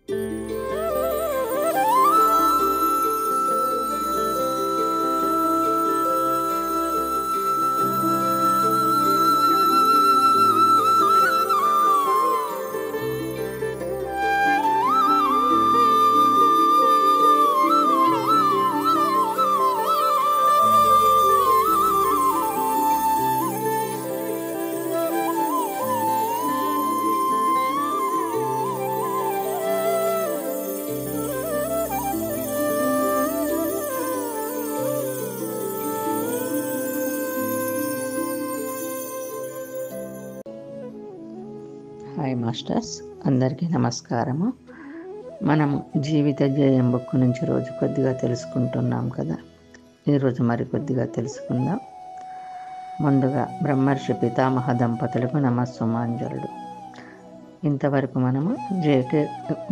Hi masters, అందరికీ నమస్కారము. మనం జీవిత ధ్యేయం బుక్ నుంచి రోజు కొద్దిగా తెలుసుకుంటున్నాం కదా. ఈరోజు మరి కొద్దిగా తెలుసుకుందాం. ముందుగా బ్రహ్మర్షి పితామహ దంపతులకు నమస్సుమాంజలుడు. ఇంతవరకు మనము జేకే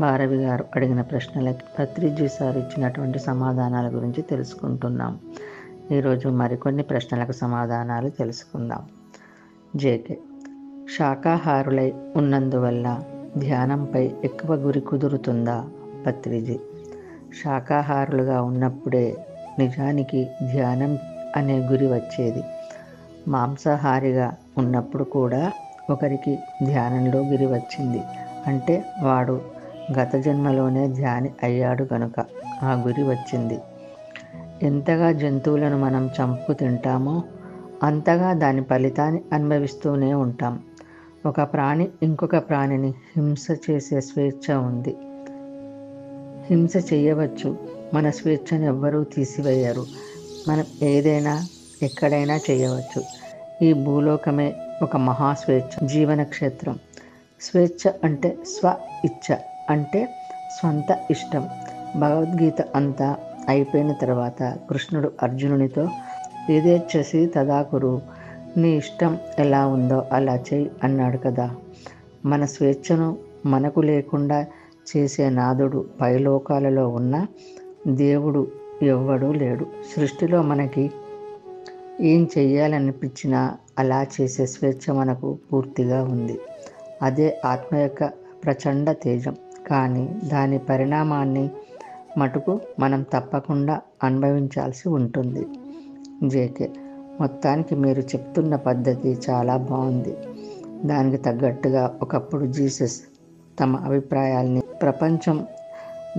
భారవి గారు అడిగిన ప్రశ్నలకి పత్రిజీ సార్ ఇచ్చినటువంటి సమాధానాల గురించి తెలుసుకుంటున్నాం. ఈరోజు మరికొన్ని ప్రశ్నలకు సమాధానాలు తెలుసుకుందాం. జేకే: శాకాహారులై ఉన్నందువల్ల ధ్యానంపై ఎక్కువ గురి కుదురుతుందా? పత్రిజీ: శాకాహారులుగా ఉన్నప్పుడే నిజానికి ధ్యానం అనే గురి వచ్చేది. మాంసాహారిగా ఉన్నప్పుడు కూడా ఒకరికి ధ్యానంలో గురి వచ్చింది అంటే వాడు గత జన్మలోనే ధ్యాని అయ్యాడు కనుక ఆ గురి వచ్చింది. ఎంతగా జంతువులను మనం చంపుకు తింటామో అంతగా దాని ఫలితాన్ని అనుభవిస్తూనే ఉంటాం. ఒక ప్రాణి ఇంకొక ప్రాణిని హింస చేసే స్వేచ్ఛ ఉంది. హింస చేయవచ్చు, మన స్వేచ్ఛను ఎవ్వరూ తీసివేయరు. మనం ఏదైనా ఎక్కడైనా చేయవచ్చు. ఈ భూలోకమే ఒక మహాస్వేచ్ఛ జీవన క్షేత్రం. స్వేచ్ఛ అంటే స్వ ఇచ్ఛ, అంటే స్వంత ఇష్టం. భగవద్గీత అంతా అయిపోయిన తర్వాత కృష్ణుడు అర్జునునితో యథేచ్ఛసి తదా కురు, నీ ఇష్టం ఎలా ఉందో అలా చెయ్యి అన్నాడు కదా. మన స్వేచ్ఛను మనకు లేకుండా చేసే నాథుడు పైలోకాలలో ఉన్న దేవుడు ఎవ్వడూ లేడు. సృష్టిలో మనకి ఏం చెయ్యాలనిపించినా అలా చేసే స్వేచ్ఛ మనకు పూర్తిగా ఉంది. అదే ఆత్మ యొక్క ప్రచండ తేజం. కానీ దాని పరిణామాన్ని మటుకు మనం తప్పకుండా అనుభవించాల్సి ఉంటుంది. జేకే: మొత్తానికి మీరు చెప్తున్న పద్ధతి చాలా బాగుంది. దానికి తగ్గట్టుగా ఒకప్పుడు జీసస్ తమ అభిప్రాయాల్ని ప్రపంచం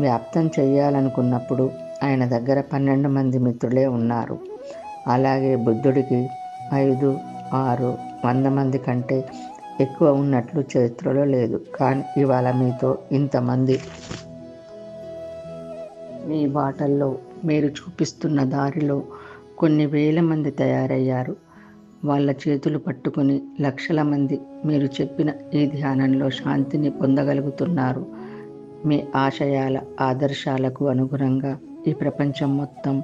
వ్యాప్తం చేయాలనుకున్నప్పుడు ఆయన దగ్గర 12 మంది మిత్రులే ఉన్నారు. అలాగే బుద్ధుడికి 5, 6, 100 మంది కంటే ఎక్కువ ఉన్నట్లు చరిత్రలో లేదు. కానీ ఇవాళ మీతో ఇంతమంది మీ బాటల్లో మీరు చూపిస్తున్న దారిలో కొన్ని వేల మంది తయారయ్యారు. వాళ్ళ చేతులు పట్టుకుని లక్షల మంది మీరు చెప్పిన ఈ ధ్యానంలో శాంతిని పొందగలుగుతున్నారు. మీ ఆశయాల ఆదర్శాలకు అనుగుణంగా ఈ ప్రపంచం మొత్తం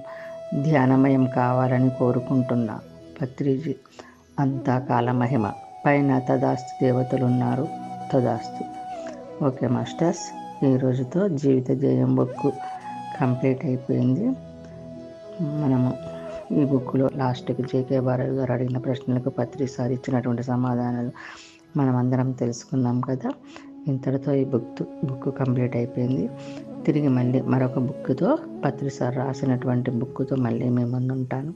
ధ్యానమయం కావాలని కోరుకుంటున్నా. పత్రిజీ: అంతా కాలమహిమ. పైన తదాస్తు దేవతలున్నారు. తదాస్తు. ఓకే మాస్టర్స్, ఈరోజుతో జీవిత ధ్యేయం బుక్ కంప్లీట్ అయిపోయింది. మనము ఈ బుక్లో లాస్ట్కి జేకే భారవి గారు అడిగిన ప్రశ్నలకు పత్రి సార్ ఇచ్చినటువంటి సమాధానాలు మనం అందరం తెలుసుకున్నాం కదా. ఇంతటితో ఈ బుక్ కంప్లీట్ అయిపోయింది. తిరిగి మళ్ళీ మరొక బుక్తో పత్రి సార్ రాసినటువంటి బుక్తో మళ్ళీ మీ ముందు ఉంటాను.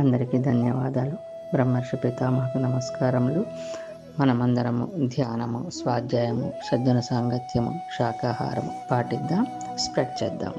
అందరికీ ధన్యవాదాలు. బ్రహ్మర్షి పితామహకు నమస్కారములు. మనమందరము ధ్యానము, స్వాధ్యాయము, సజ్జన సాంగత్యము, శాకాహారము పాటిద్దాం, స్ప్రెడ్ చేద్దాం.